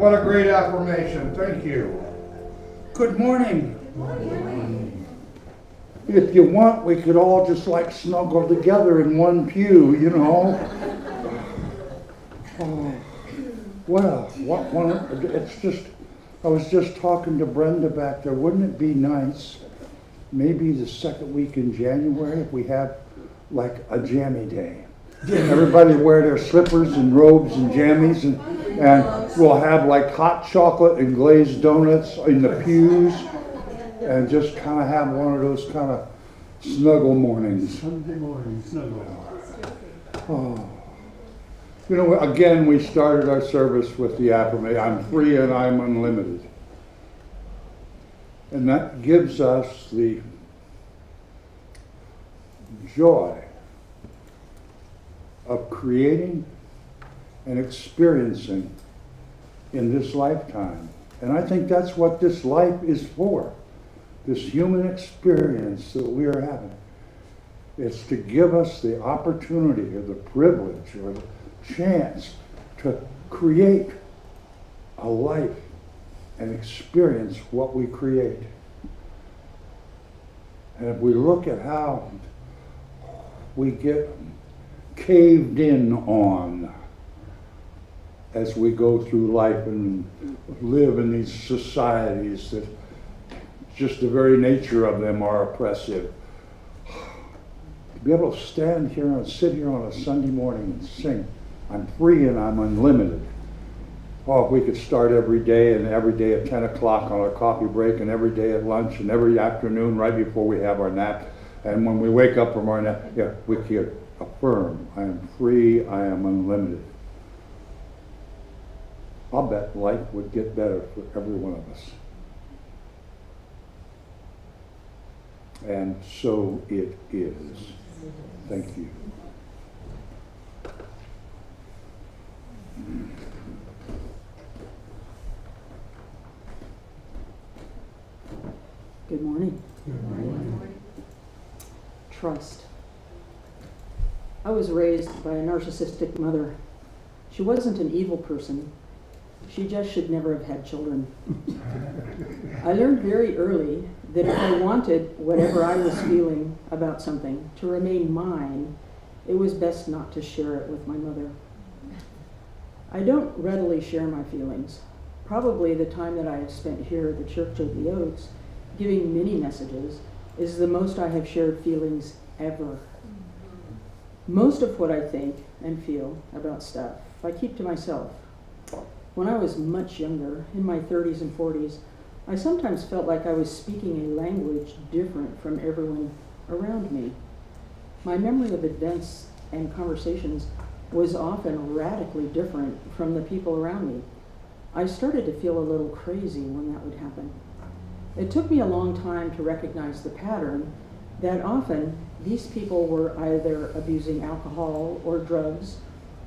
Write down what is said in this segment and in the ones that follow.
What a great affirmation. Thank you. Good morning. If you want, we could all just like snuggle together in one pew, you know. Oh, well, it's just, I was just talking to Brenda back there. Wouldn't it be nice, maybe the second week in January, if we have like a jammy day? Everybody wear their slippers and robes and jammies, and we'll have like hot chocolate and glazed donuts in the pews, and just kind of have one of those kind of snuggle mornings. Sunday morning snuggle. Oh. You know, again, we started our service with the affirmation, I'm free and I'm unlimited. And that gives us the joy of creating and experiencing in this lifetime. And I think that's what this life is for, this human experience that we are having. It's to give us the opportunity or the privilege or the chance to create a life and experience what we create. And if we look at how we get caved in on as we go through life and live in these societies that just the very nature of them are oppressive. To be able to stand here and sit here on a Sunday morning and sing, I'm free and I'm unlimited. Oh, if we could start every day, and every day at 10 o'clock on our coffee break, and every day at lunch, and every afternoon right before we have our nap, and when we wake up from our nap, yeah, we could affirm, I am free, I am unlimited. I'll bet life would get better for every one of us. And so it is. Thank you. Good morning. Good morning. Trust. I was raised by a narcissistic mother. She wasn't an evil person. She just should never have had children. I learned very early that if I wanted whatever I was feeling about something to remain mine, it was best not to share it with my mother. I don't readily share my feelings. Probably the time that I have spent here at the Church of the Oaks giving mini messages is the most I have shared feelings ever. Most of what I think and feel about stuff I keep to myself. When I was much younger, in my 30s and 40s, I sometimes felt like I was speaking a language different from everyone around me. My memory of events and conversations was often radically different from the people around me. I started to feel a little crazy when that would happen. It took me a long time to recognize the pattern that often these people were either abusing alcohol or drugs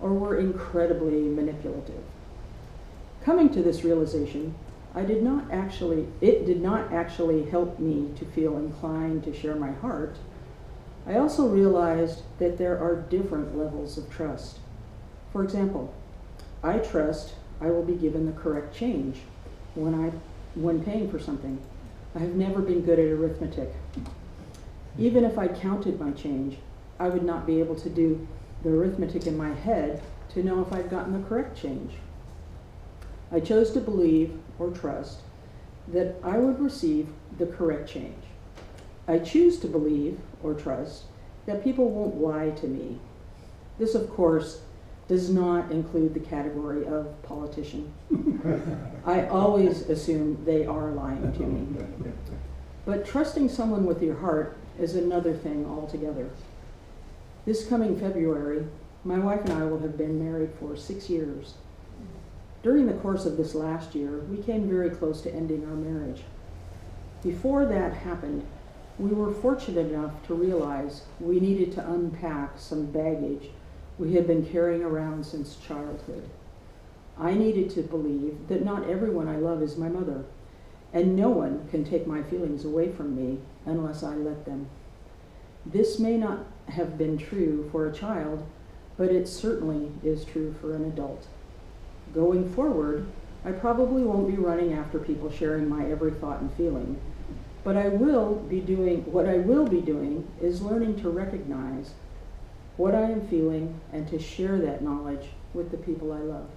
or were incredibly manipulative. Coming to this realization, it did not actually help me to feel inclined to share my heart. I also realized that there are different levels of trust. For example, I trust I will be given the correct change when paying for something. I have never been good at arithmetic. Even if I counted my change, I would not be able to do the arithmetic in my head to know if I've gotten the correct change. I chose to believe or trust that I would receive the correct change. I choose to believe or trust that people won't lie to me. This, of course, does not include the category of politician. I always assume they are lying to me. But trusting someone with your heart is another thing altogether. This coming February, my wife and I will have been married for 6 years. During the course of this last year, we came very close to ending our marriage. Before that happened, we were fortunate enough to realize we needed to unpack some baggage we had been carrying around since childhood. I needed to believe that not everyone I love is my mother, and no one can take my feelings away from me unless I let them. This may not have been true for a child, but it certainly is true for an adult. Going forward, I probably won't be running after people sharing my every thought and feeling, but what I will be doing is learning to recognize what I am feeling and to share that knowledge with the people I love.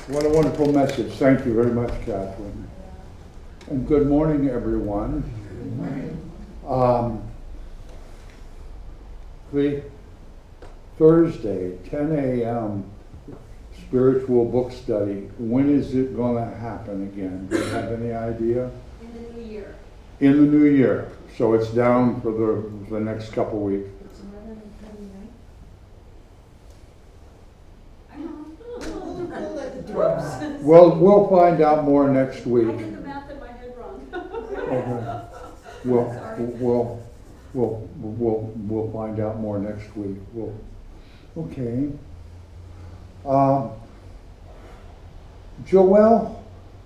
What a wonderful message. Thank you very much, Catherine. And good morning, everyone. The Thursday, 10 a.m. spiritual book study. When is it going to happen again? Do you have any idea? In the new year. In the new year. So it's down for the next couple weeks. It's 11:29. Well, we'll find out more next week. I did the math in my head wrong. Okay. We'll find out more next week. Okay. Joelle,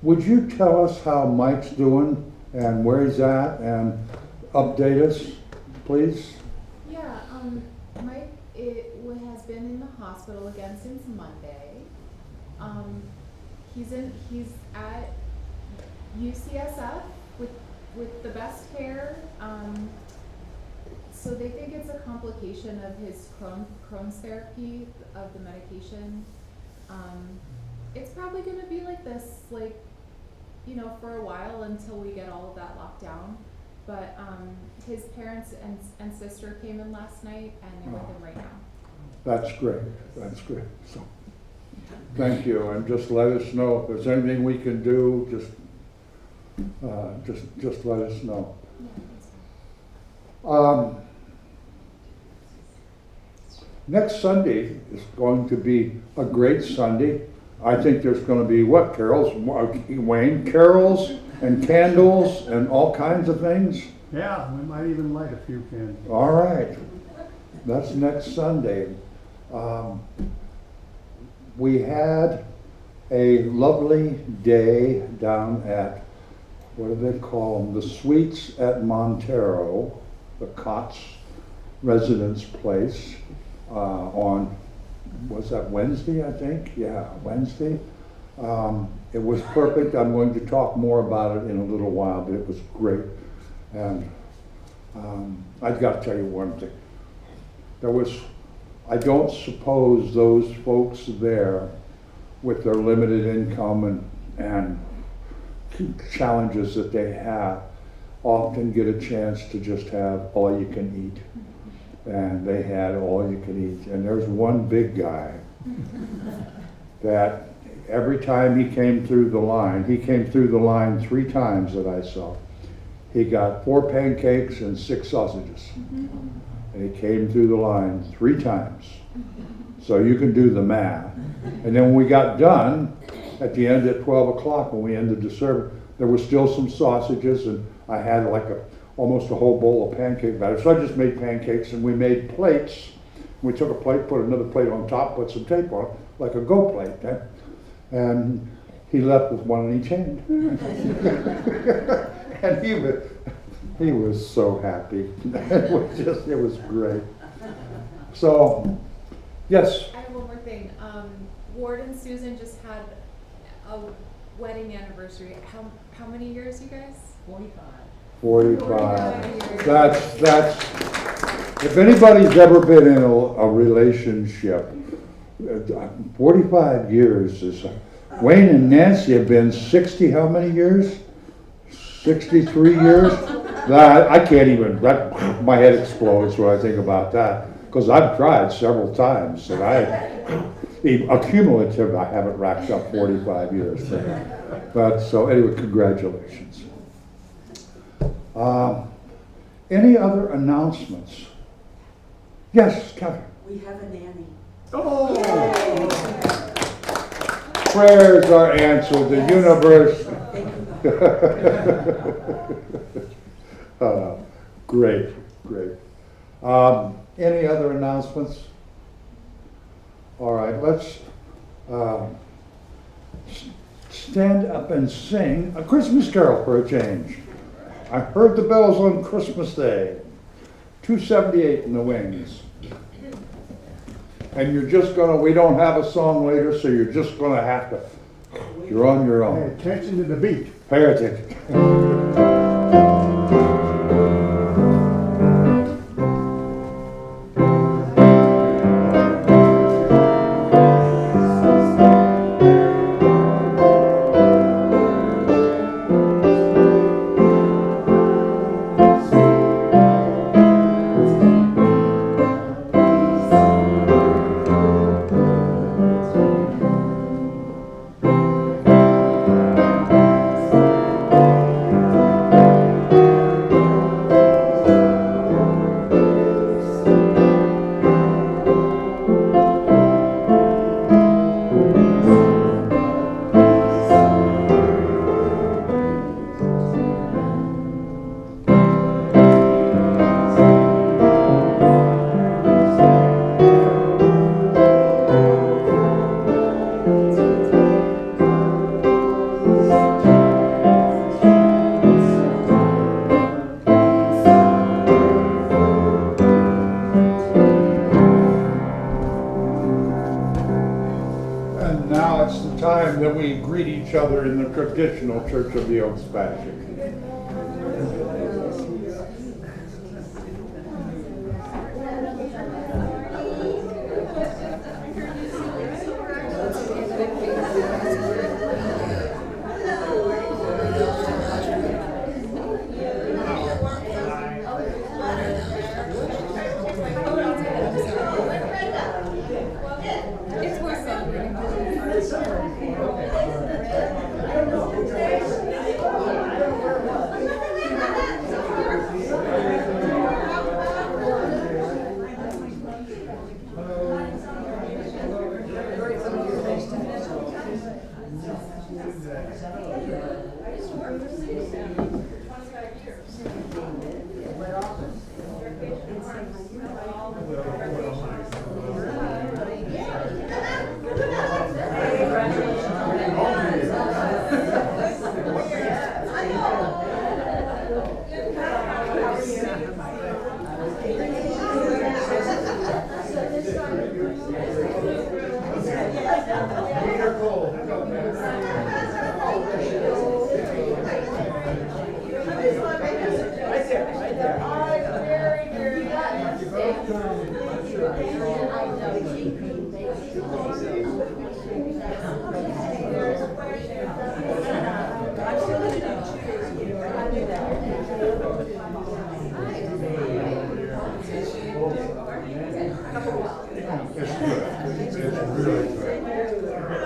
would you tell us how Mike's doing and where he's at and update us, please? Yeah, Mike has been in the hospital again since Monday. He's at UCSF with the best care. So they think it's a complication of his Crohn's therapy of the medication. It's probably going to be like this, for a while until we get all of that locked down. But his parents and sister came in last night, and they're with him right now. That's great. That's great. So, thank you, and just let us know if there's anything we can do. Just let us know. Next Sunday is going to be a great Sunday. I think there's going to be carols, Wayne, carols and candles and all kinds of things. Yeah, we might even light a few candles. All right, that's next Sunday. We had a lovely day down at, what do they call them? The Suites at Montero, the Cots residence place, on, was that Wednesday, I think? Yeah, Wednesday. It was perfect. I'm going to talk more about it in a little while, but it was great. And I've got to tell you one thing. I don't suppose those folks there with their limited income and challenges that they have often get a chance to just have all you can eat. And they had all you can eat. And there's one big guy that every time he came through the line 3 times that I saw. He got 4 pancakes and 6 sausages. And he came through the line 3 times. So you can do the math. And then when we got done, at the end at 12 o'clock when we ended the service, there was still some sausages, and I had almost a whole bowl of pancake batter. So I just made pancakes, and we made plates. We took a plate, put another plate on top, put some tape on it, like a go plate. Okay? And he left with one in each hand. And he was so happy. It was great. So, yes. I have one more thing. Ward and Susan just had a wedding anniversary. How many years, you guys? 45. years. That's, if anybody's ever been in a relationship, 45 years is, Wayne and Nancy have been 60, how many years? 63 years? I can't even, my head explodes when I think about that, because I've tried several times, and accumulative, I haven't racked up 45 years. But so anyway, congratulations. Any other announcements? Yes, Kevin. We have a nanny. Oh! Prayers are answered, the universe. Great. Any other announcements? All right, let's stand up and sing a Christmas carol for a change. I heard the bells on Christmas Day, 278 in the wings. And you're just gonna, we don't have a song later, so you're just gonna have to, you're on your Pay own. attention to the beat. Pay attention. And now it's the time that we greet each other in the traditional Church of the Oaks fashion. It's worth celebrating. It's good. It's really good.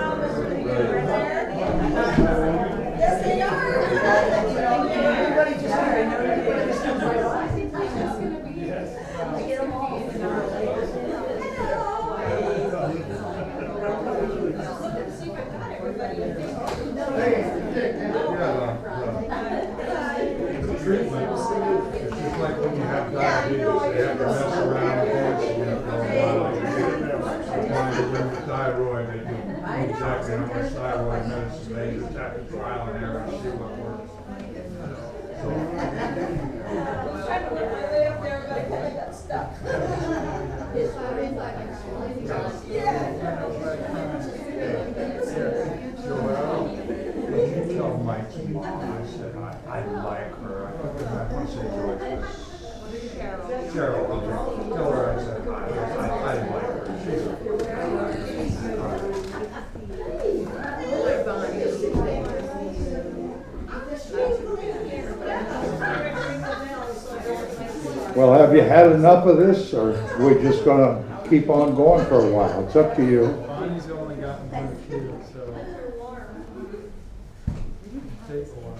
The treatment, it's just like when you have diabetes, they have to mess around with it, you know, for a while. When they do the thyroid, they do exactly how much thyroid medicine they do, tap the trial and error, and see what works. Joelle, when you tell Mike's mom, I said, I like her, I want to say Joyce. Cheryl, okay. Tell her I said, I like her, she's a Well, have you had enough of this, or we're just gonna keep on going for a while? It's up to you. Bonnie's only gotten one kid, so take a while.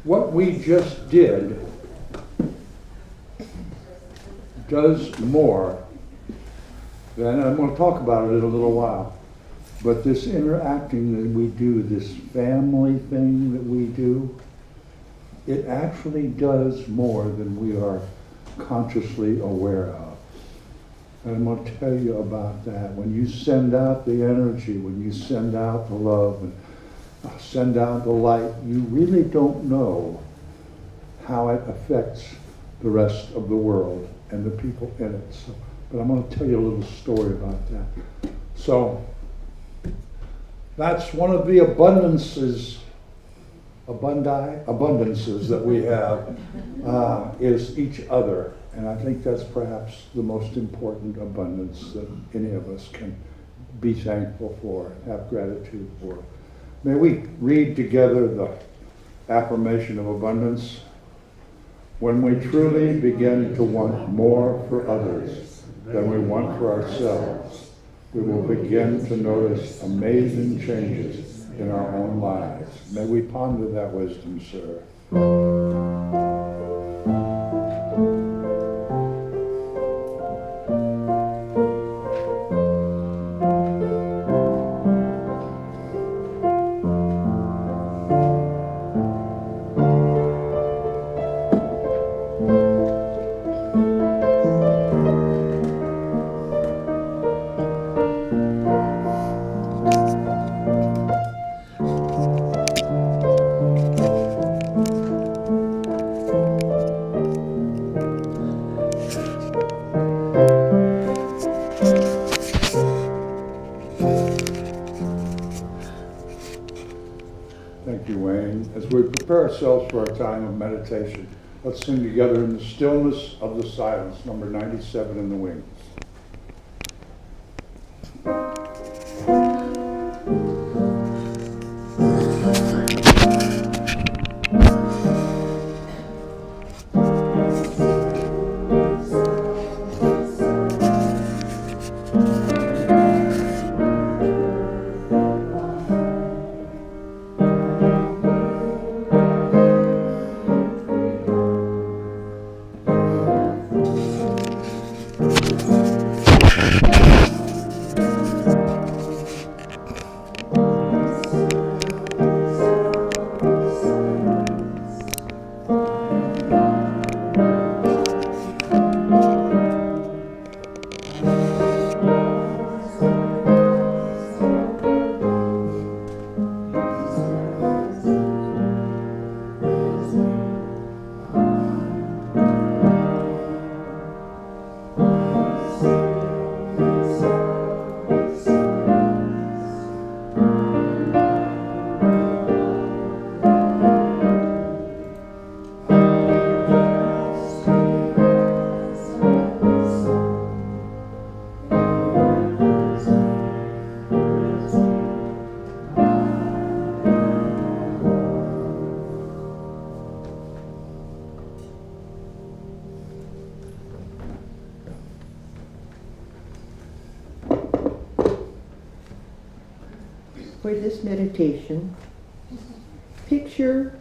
What we just did does more than, I'm going to talk about it in a little while, but this interacting that we do, this family thing that we do, it actually does more than we are consciously aware of. And I'm going to tell you about that. When you send out the energy, when you send out the love, and send out the light, you really don't know how it affects the rest of the world and the people in it. So, but I'm going to tell you a little story about that. So, that's one of the abundances that we have, is each other. And I think that's perhaps the most important abundance that any of us can be thankful for, have gratitude for. May we read together the affirmation of abundance. When we truly begin to want more for others than we want for ourselves, we will begin to notice amazing changes in our own lives. May we ponder that wisdom, sir. Thank you, Wayne. As we prepare ourselves for our time of meditation, let's sing together in the stillness of the silence, number 97 in the wings. For this meditation, picture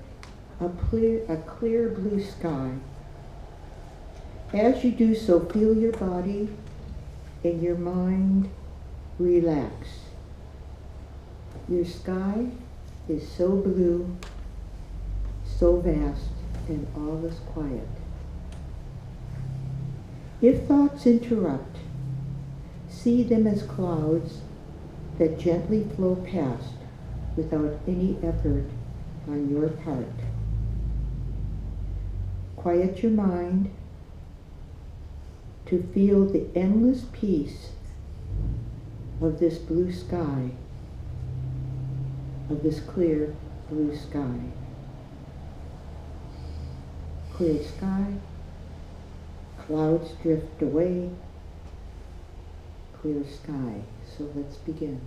a clear blue sky. As you do so, feel your body and your mind relax. Your sky is so blue, so vast, and all is quiet. If thoughts interrupt, see them as clouds that gently flow past without any effort on your part. Quiet your mind to feel the endless peace of this blue sky, of this clear blue sky. Clear sky, clouds drift away, clear sky. So let's begin.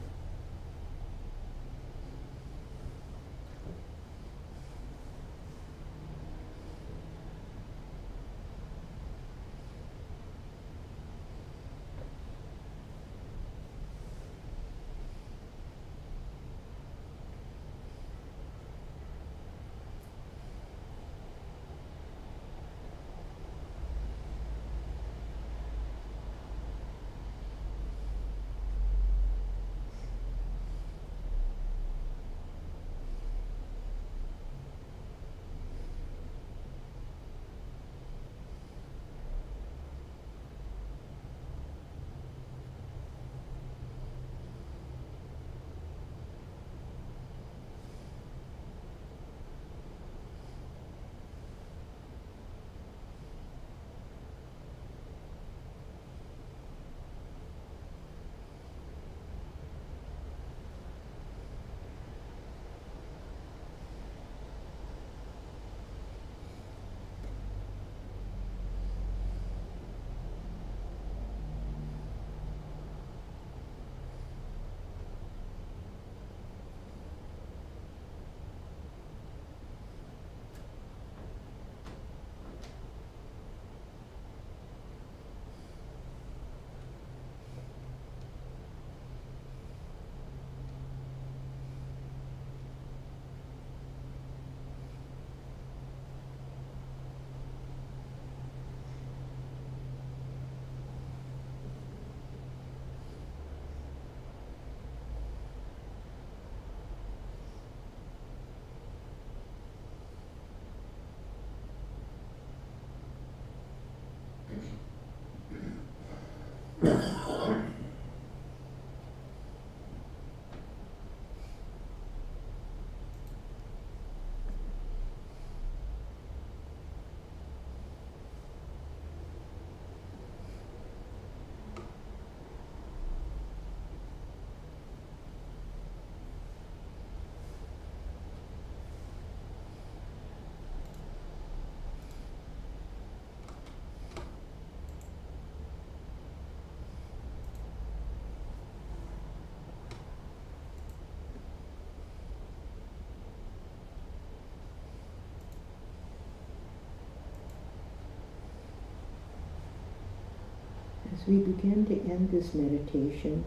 As we begin to end this meditation,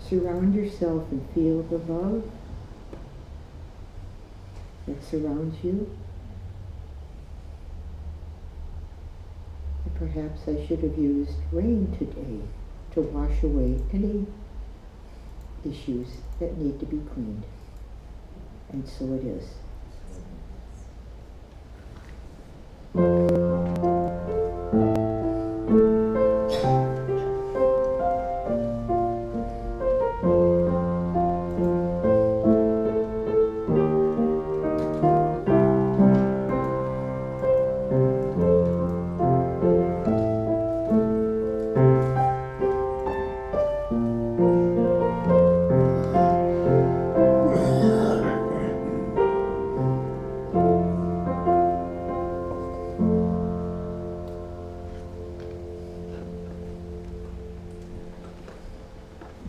surround yourself and feel the love that surrounds you. And perhaps I should have used rain today to wash away any issues that need to be cleaned. And so it is.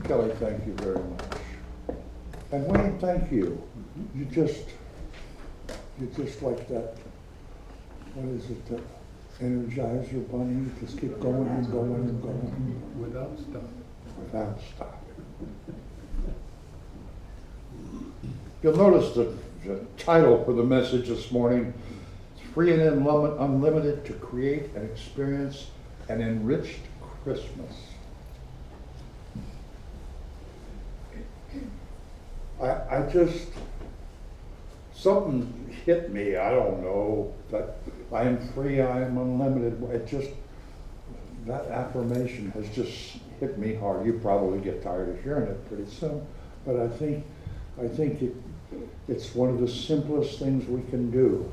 Kelly, thank you very much. And Wayne, thank you. You're just like that, what is it, that Energizer bunny, you just keep going and going and going Without stopping. without stopping. You'll notice the title for the message this morning, it's Free and Unlimited to Create and Experience an Enriched Christmas. I just, something hit me, I don't know, that I am free, I am unlimited. It just, that affirmation has just hit me hard. You probably get tired of hearing it pretty soon, but I think it's one of the simplest things we can do.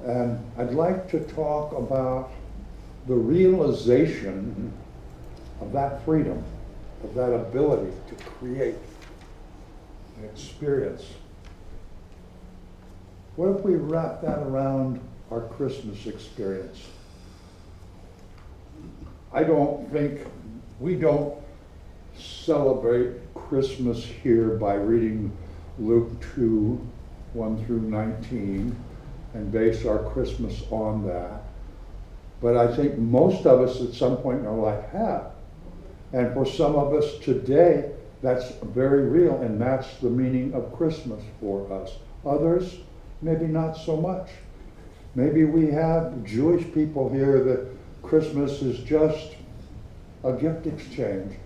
And I'd like to talk about the realization of that freedom, of that ability to create an experience. What if we wrap that around our Christmas experience? We don't celebrate Christmas here by reading Luke 2, 1 through 19, and base our Christmas on that. But I think most of us at some point in our life have. And for some of us today, that's very real, and that's the meaning of Christmas for us. Others, maybe not so much. Maybe we have Jewish people here that Christmas is just a gift exchange.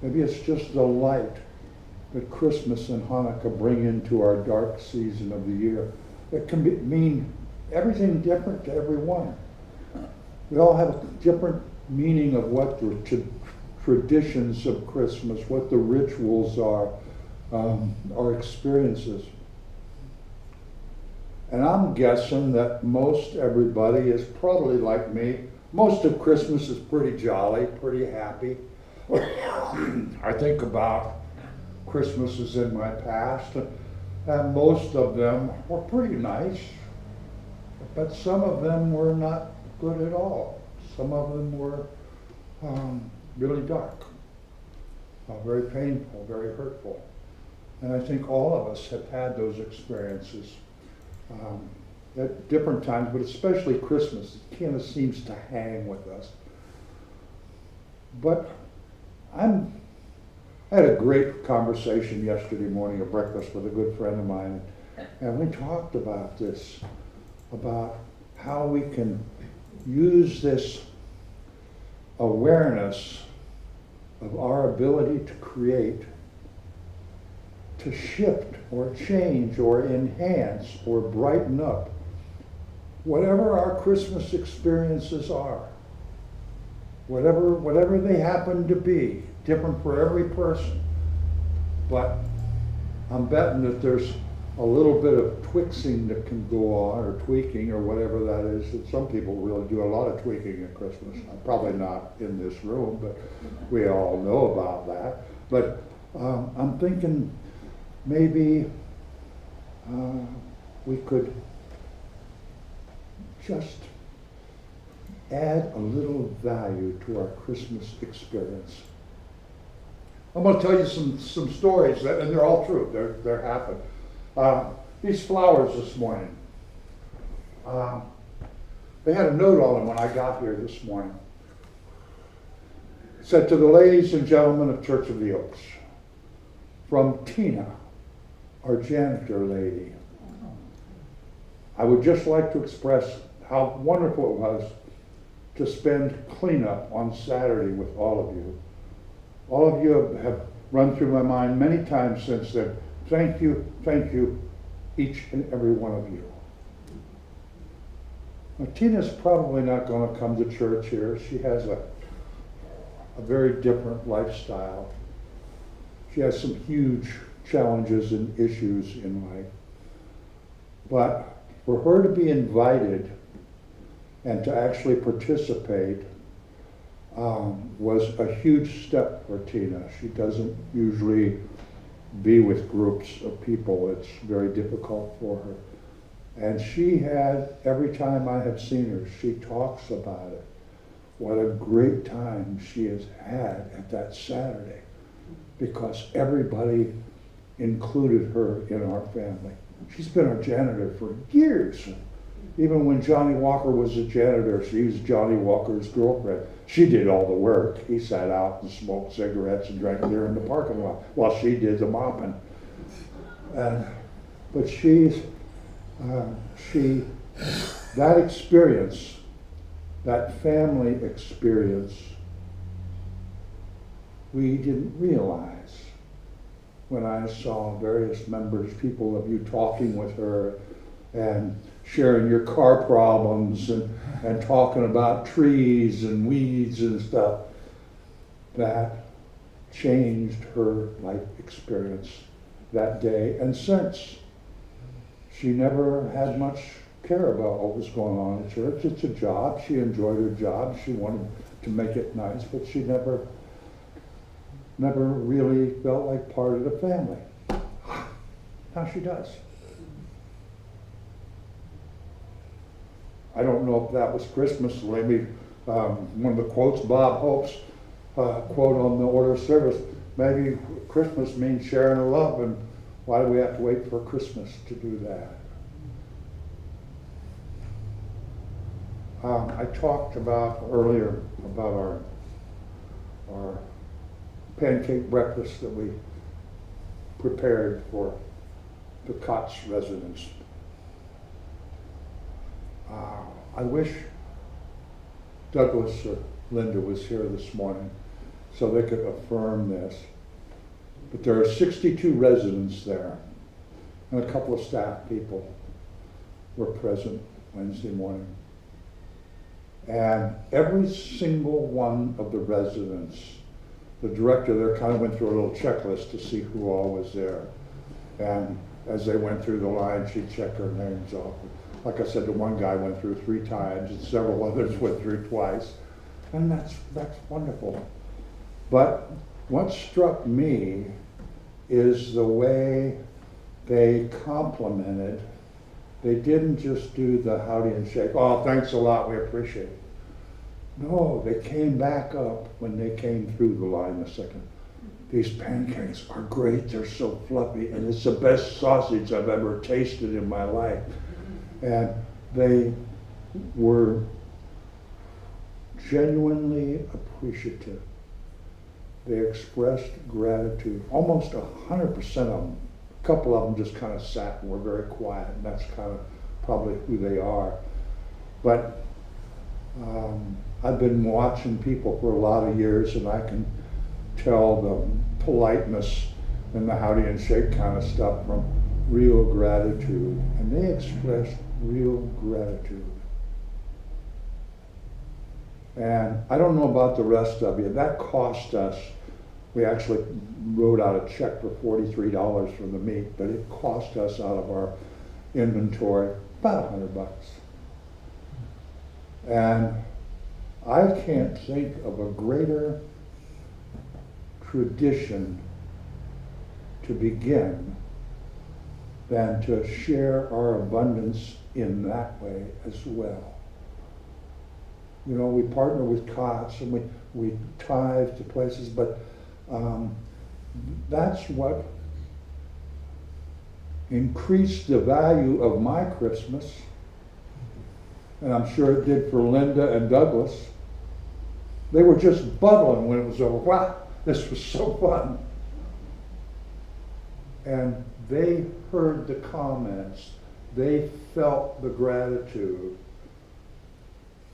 Maybe it's just the light that Christmas and Hanukkah bring into our dark season of the year. It can mean everything different to everyone. We all have a different meaning of what the traditions of Christmas, what the rituals are, our experiences. And I'm guessing that most everybody is probably like me. Most of Christmas is pretty jolly, pretty happy. I think about Christmases in my past, and most of them were pretty nice, but some of them were not good at all. Some of them were really dark, very painful, very hurtful. And I think all of us have had those experiences at different times, but especially Christmas. It kind of seems to hang with us. But I had a great conversation yesterday morning at breakfast with a good friend of mine, and we talked about this, about how we can use this awareness of our ability to create, to shift or change or enhance or brighten up whatever our Christmas experiences are, whatever they happen to be, different for every person, but I'm betting that there's a little bit of twixing that can go on, or tweaking, or whatever that is. And some people really do a lot of tweaking at Christmas. Probably not in this room, but we all know about that. But I'm thinking maybe we could just add a little value to our Christmas experience. I'm going to tell you some stories, and they're all true. They're happened. These flowers this morning, they had a note on them when I got here this morning. It said, "To the ladies and gentlemen of Church of the Oaks, from Tina, our janitor lady. I would just like to express how wonderful it was to spend cleanup on Saturday with all of you. All of you have run through my mind many times since then. Thank you, each and every one of you." Now, Tina's probably not going to come to church here. She has a very different lifestyle. She has some huge challenges and issues in life. But for her to be invited and to actually participate was a huge step for Tina. She doesn't usually be with groups of people. It's very difficult for her. And she had, every time I have seen her, she talks about it. What a great time she has had at that Saturday, because everybody included her in our family. She's been our janitor for years. Even when Johnny Walker was a janitor, she was Johnny Walker's girlfriend. She did all the work. He sat out and smoked cigarettes and drank beer in the parking lot while she did the mopping. But that experience, that family experience, we didn't realize when I saw various members, people of you talking with her and sharing your car problems and talking about trees and weeds and stuff. That changed her life experience that day. And since, she never had much care about what was going on in church. It's a job. She enjoyed her job. She wanted to make it nice, but she never really felt like part of the family. Now she does. I don't know if that was Christmas. Maybe one of the quotes, Bob Hope's quote on the order of service, maybe Christmas means sharing a love, and why do we have to wait for Christmas to do that? I talked about earlier about our pancake breakfast that we prepared for the Kotz residents. I wish Douglas or Linda was here this morning so they could affirm this. But there are 62 residents there, and a couple of staff people were present Wednesday morning. And every single one of the residents, the director there kind of went through a little checklist to see who all was there. And as they went through the line, she'd check their names off. Like I said, the one guy went through 3 times, and several others went through twice. And that's wonderful. But what struck me is the way they complimented. They didn't just do the howdy and shake. Oh, thanks a lot, we appreciate it. No, they came back up when they came through the line a second. These pancakes are great, they're so fluffy, and it's the best sausage I've ever tasted in my life. And they were genuinely appreciative. They expressed gratitude, almost 100% of them. A couple of them just kind of sat and were very quiet, and that's kind of probably who they are. But I've been watching people for a lot of years, and I can tell the politeness and the howdy and shake kind of stuff from real gratitude. And they expressed real gratitude. And I don't know about the rest of you. That cost us, we actually wrote out a check for $43 for the meat, but it cost us out of our inventory about $100. And I can't think of a greater tradition to begin than to share our abundance in that way as well. You know, we partner with COTS and we tithe to places, but that's what increased the value of my Christmas, and I'm sure it did for Linda and Douglas. They were just bubbling when it was over. Wow, this was so fun. And they heard the comments. They felt the gratitude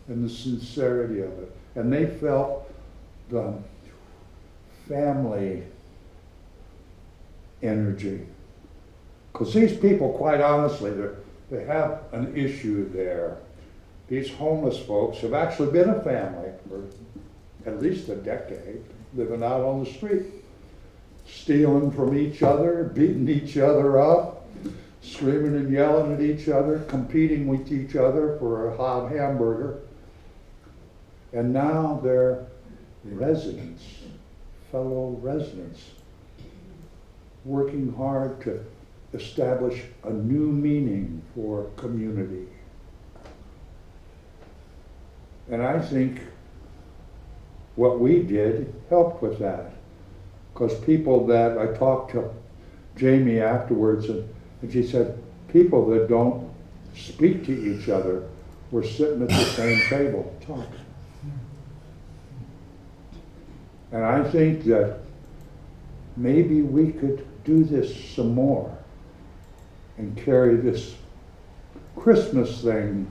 and the sincerity of it. And they felt the family energy. Because these people, quite honestly, they have an issue there. These homeless folks have actually been a family for at least a decade, living out on the street, stealing from each other, beating each other up, screaming and yelling at each other, competing with each other for a hot hamburger. And now they're residents, fellow residents, working hard to establish a new meaning for community. And I think what we did helped with that. Because people that I talked to Jamie afterwards, and she said, people that don't speak to each other were sitting at the same table talking. And I think that maybe we could do this some more and carry this Christmas thing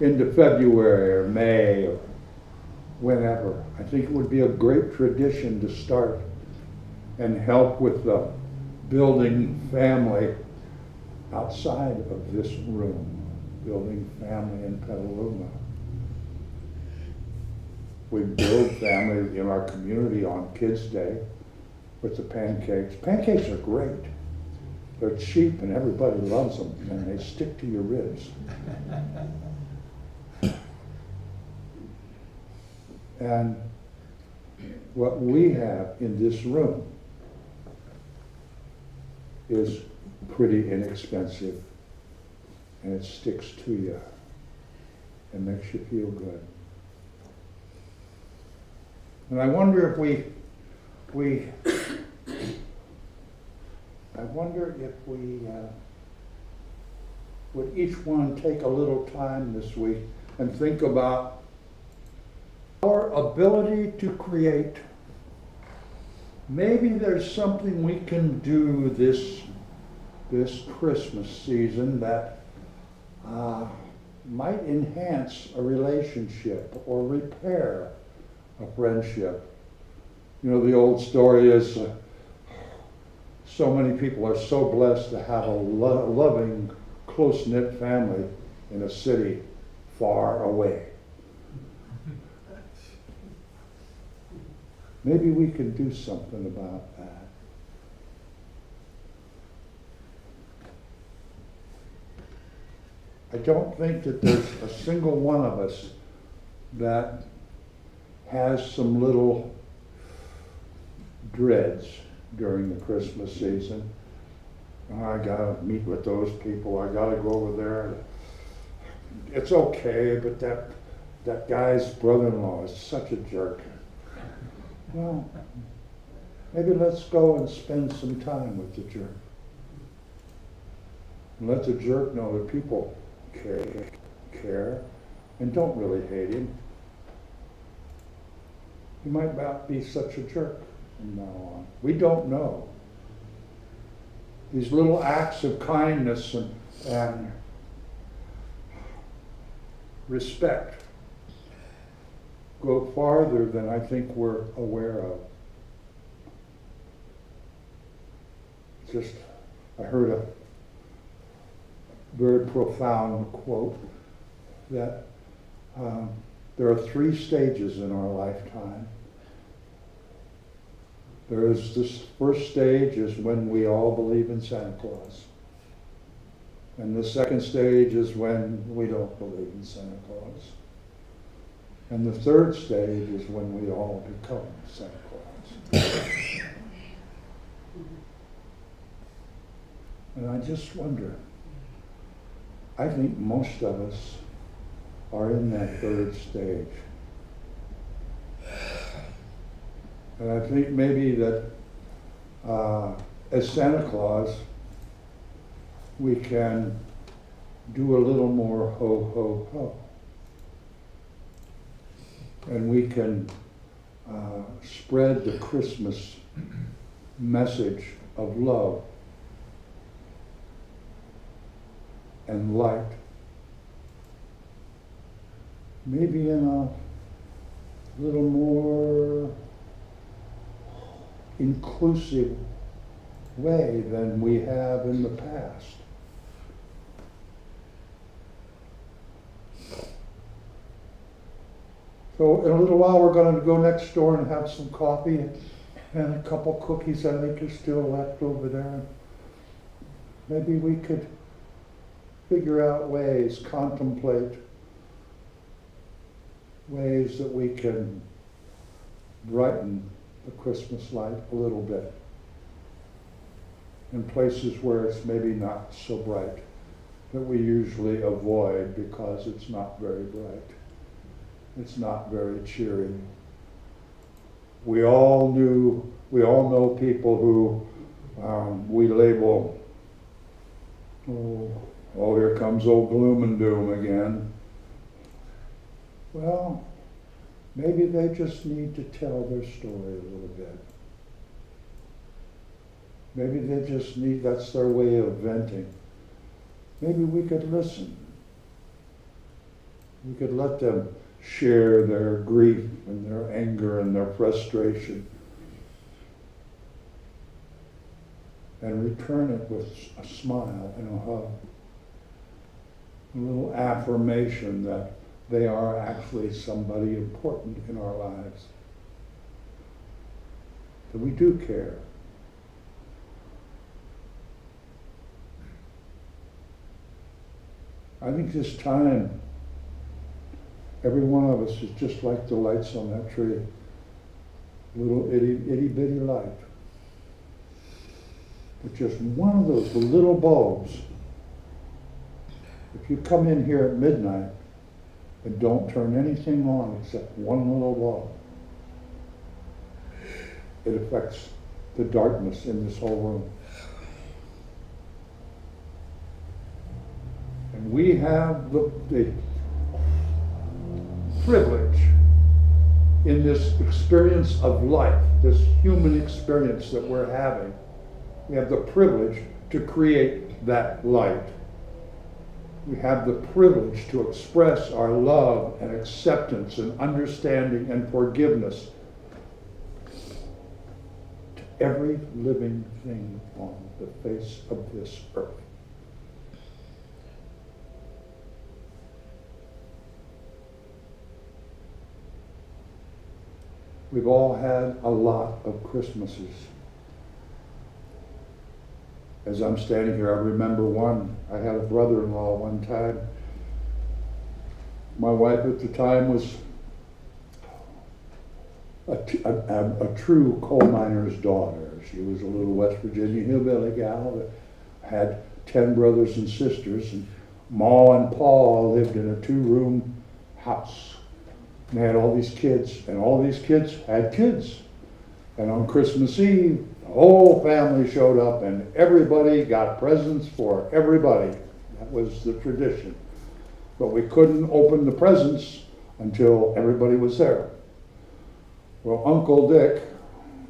into February or May or whenever. I think it would be a great tradition to start and help with the building family outside of this room, building family in Petaluma. We build family in our community on Kids Day with the pancakes. Pancakes are great. They're cheap and everybody loves them, and they stick to your ribs. And what we have in this room is pretty inexpensive, and it sticks to you and makes you feel good. And I wonder if we would each one take a little time this week and think about our ability to create. Maybe there's something we can do this Christmas season that might enhance a relationship or repair a friendship. You know, the old story is so many people are so blessed to have a loving, close-knit family in a city far away. Maybe we can do something about that. I don't think that there's a single one of us that has some little dreads during the Christmas season. Oh, I gotta meet with those people, I gotta go over there. It's okay, but that guy's brother-in-law is such a jerk. Well, maybe let's go and spend some time with the jerk. And let the jerk know that people care and don't really hate him. He might not be such a jerk from now on. We don't know. These little acts of kindness and respect go farther than I think we're aware of. I heard very profound quote that there are 3 stages in our lifetime. There is this first stage is when we all believe in Santa Claus. And the second stage is when we don't believe in Santa Claus. And the third stage is when we all become Santa Claus. And I just wonder, I think most of us are in that third stage. And I think maybe that as Santa Claus, we can do a little more ho, ho, ho. And we can spread the Christmas message of love and light. Maybe in a little more inclusive way than we have in the past. So in a little while, we're going to go next door and have some coffee and a couple cookies I think are still left over there. Maybe we could figure out ways, contemplate ways that we can brighten the Christmas light a little bit in places where it's maybe not so bright, that we usually avoid because it's not very bright. It's not very cheery. We all know people who we label, oh, here comes old gloom and doom again. Well, maybe they just need to tell their story a little bit. Maybe they just need, that's their way of venting. Maybe we could listen. We could let them share their grief and their anger and their frustration and return it with a smile and a hug. A little affirmation that they are actually somebody important in our lives. That we do care. I think this time, every one of us is just like the lights on that tree. Little itty bitty light. But just one of those little bulbs. If you come in here at midnight and don't turn anything on except one little bulb, it affects the darkness in this whole room. And we have the privilege in this experience of life, this human experience that we're having. We have the privilege to create that light. We have the privilege to express our love and acceptance and understanding and forgiveness to every living thing on the face of this earth. We've all had a lot of Christmases. As I'm standing here, I remember one. I had a brother-in-law one time. My wife at the time was a true coal miner's daughter. She was a little West Virginia hillbilly gal that had 10 brothers and sisters, and Ma and Pa lived in a 2-room house. And they had all these kids, and all these kids had kids. And on Christmas Eve, the whole family showed up and everybody got presents for everybody. That was the tradition. But we couldn't open the presents until everybody was there. Well, Uncle Dick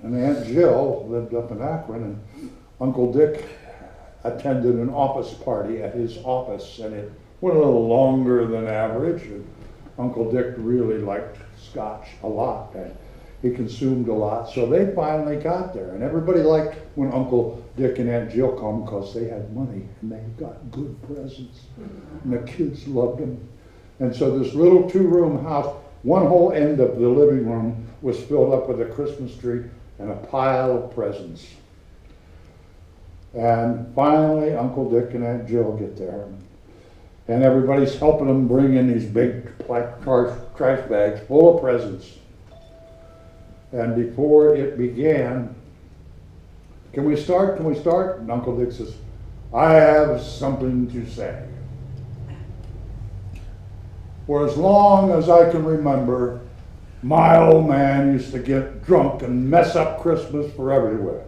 and Aunt Jill lived up in Akron, and Uncle Dick attended an office party at his office, and it went a little longer than average. And Uncle Dick really liked scotch a lot. And he consumed a lot, so they finally got there. And everybody liked when Uncle Dick and Aunt Jill come because they had money and they got good presents. And the kids loved them. And so this little 2-room house, one whole end of the living room was filled up with a Christmas tree and a pile of presents. And finally, Uncle Dick and Aunt Jill get there. And everybody's helping them bring in these big trash bags full of presents. And before it began, can we start? Can we start? And Uncle Dick says, I have something to say. For as long as I can remember, my old man used to get drunk and mess up Christmas for everywhere.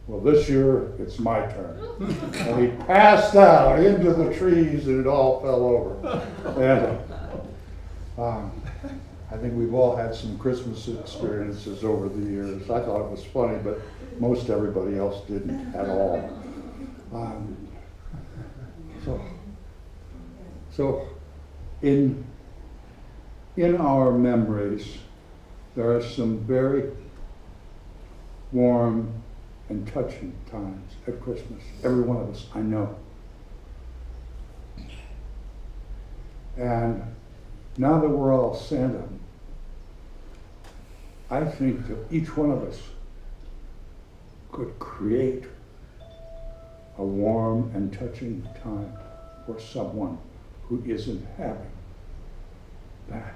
Well, this year, it's my turn. And he passed out into the trees and it all fell over. And I think we've all had some Christmas experiences over the years. I thought it was funny, but most everybody else didn't at all. So in our memories, there are some very warm and touching times at Christmas. Every one of us, I know. And now that we're all Santa, I think that each one of us could create a warm and touching time for someone who isn't having that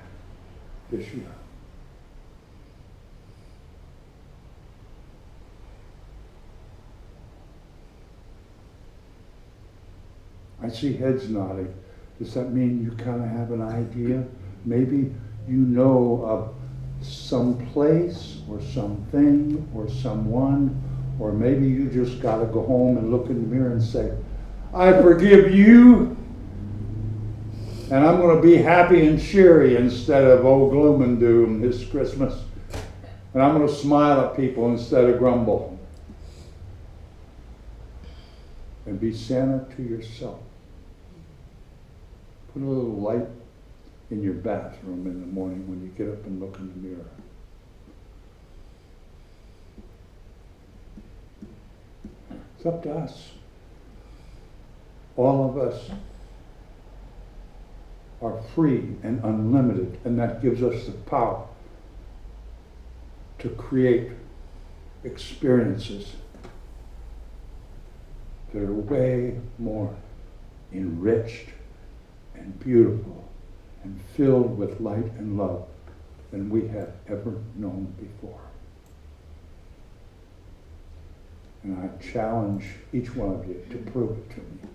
this year. I see heads nodding. Does that mean you kind of have an idea? Maybe you know of some place or something or someone, or maybe you just got to go home and look in the mirror and say, I forgive you, and I'm going to be happy and cheery instead of oh gloom and doom this Christmas. And I'm going to smile at people instead of grumble. And be Santa to yourself. Put a little light in your bathroom in the morning when you get up and look in the mirror. It's up to us. All of us are free and unlimited, and that gives us the power to create experiences that are way more enriched and beautiful and filled with light and love than we have ever known before. And I challenge each one of you to prove it to me.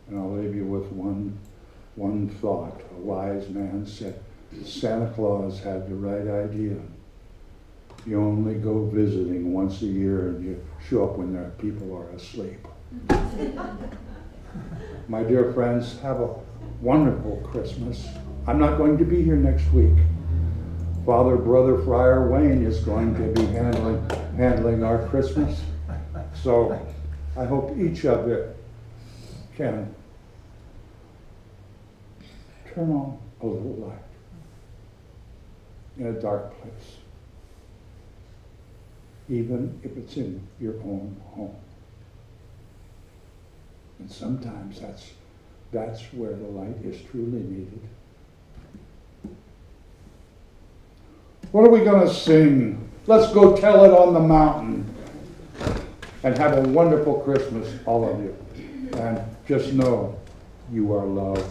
And I'll leave you with one thought. A wise man said, Santa Claus had the right idea. You only go visiting once a year and you show up when their people are asleep. My dear friends, have a wonderful Christmas. I'm not going to be here next week. Father, Brother Friar Wayne is going to be handling our Christmas. So I hope each of you can turn on a little light in a dark place, even if it's in your own home. And sometimes that's where the light is truly needed. What are we going to sing? Let's go tell it on the mountain. And have a wonderful Christmas, all of you. And just know you are loved.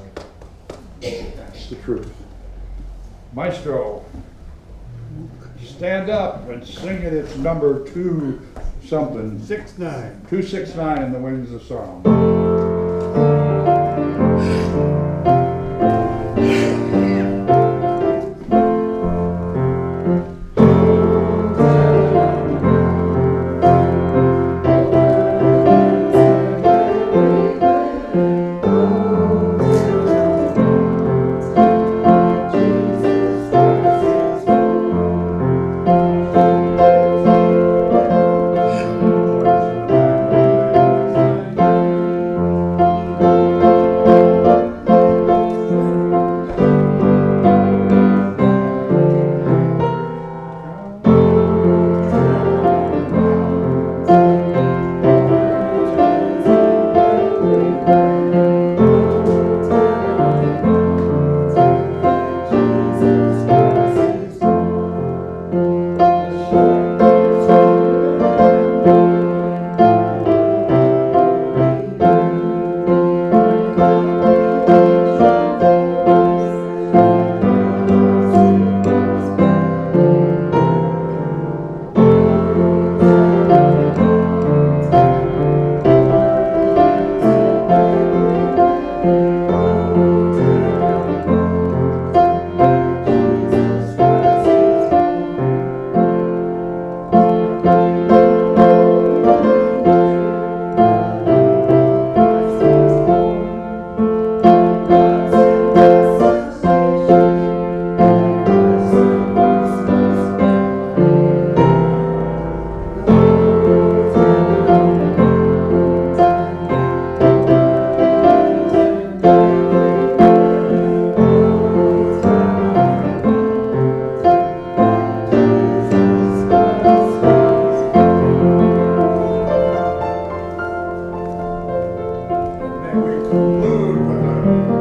That's the truth. Maestro, stand up and sing it. It's number 2 something. 6-9. 269 in the Wings of Song. we conclude with a